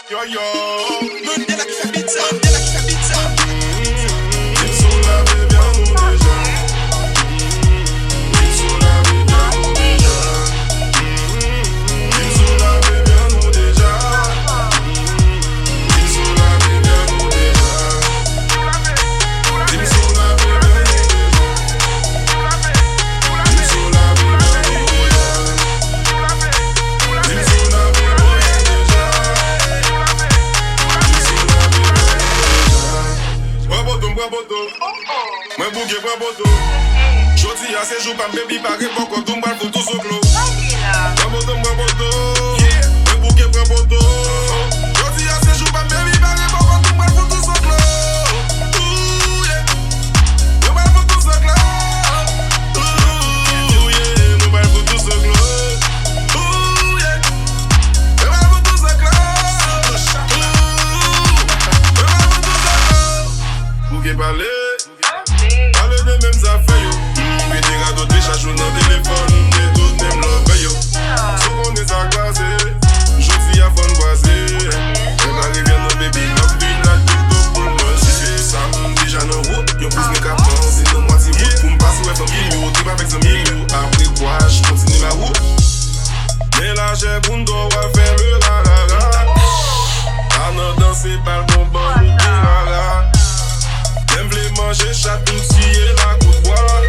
Yo yo. Mandela qui fait pizza, Mandela qui fait pizza. Ils sont là, mais bien nous déjà. Ils sont là, mais bien nous déjà. Ils sont là, mais bien nous déjà. Ils sont là, mais bien nous déjà. Ils sont là, mais bien nous déjà. Ils sont là, mais bien nous déjà. Ils sont là, mais bien nous déjà. Mwen bouge kwa boto. Jodi a se jou pa baby pa repon kon tou mbal pou tou soklo. Mwen boto. Mwen bouge kwa boto. Jodi a se jou pa baby pa repon kon tou mbal pou tou soklo. Ooh yeah. Mwen bal pou tou soklo. Ooh yeah. Mwen bal pou tou soklo. Ooh yeah. Mwen bal pou tou soklo. Bouge pale. Parle de mêmes affaires yo. Mais des gars d'autres chachou dans téléphone. Des tous mêmes l'offre yo. Ce qu'on est à croiser. J'suis à fond croisé. Elle arrive dans baby love. Une à tout pour moi. Si c'est samedi déjà dans route. Y'en pousse mes capteurs. C'est dans moitié route. Pour m'passer ouais famille yo. T'es pas avec son milieu. Après quoi j'continue ma route. Mais là j'ai pour m'doit faire le la. À nous danser par le bon bon. J'aime les manger, chat tout si et la goutte poil.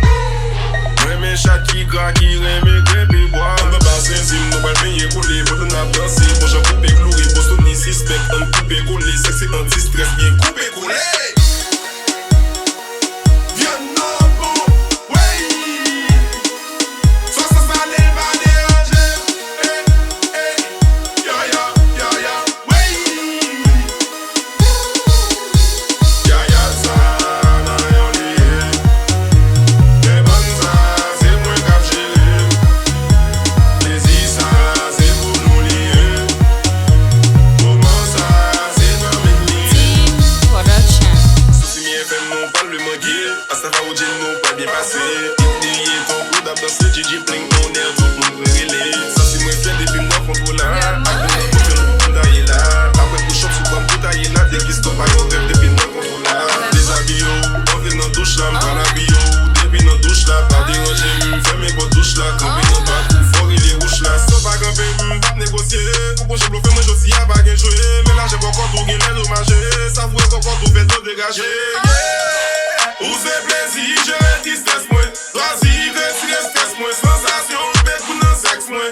J'aime les chats qui gras, qui aiment les crêpes et bois. On peut pas s'insimer, nous pas le payer pour les potes, on a dansé. Bon, j'en coupe et cloué, Boston ni suspect. On coupe et collé, sexe et anti-stress, bien coupé, collé. Viens non, bon, ouais. Soit ça, ça n'est pas dérangé. Ya, ouais. Ya, ça. Gigi bling on air, tout le monde relais. Ça c'est moi fait depuis moi contre là. Après nous pour faire le coup d'aller là. Après pour shop sous comme tout tailler là. Dès qu'il stop à yon rêve depuis moi contre là. Des habits yo, on fait dans douche là, m'pas la bio. Depuis dans douche là, pas déranger, fais mes potes douche là. Camper dans pas tout fort, il est rouge là. Sans pas camper, pas négocier. Pour bon j'ai bluffé, moi je suis à baguer jouer. Mais là j'ai encore tout gagné l'hommagé. Ça vous est encore tout fait de dégager. Où c'est plaisir, je dis stress moi. Loisir, stress moi. Sensation, bête pour non sexe moi.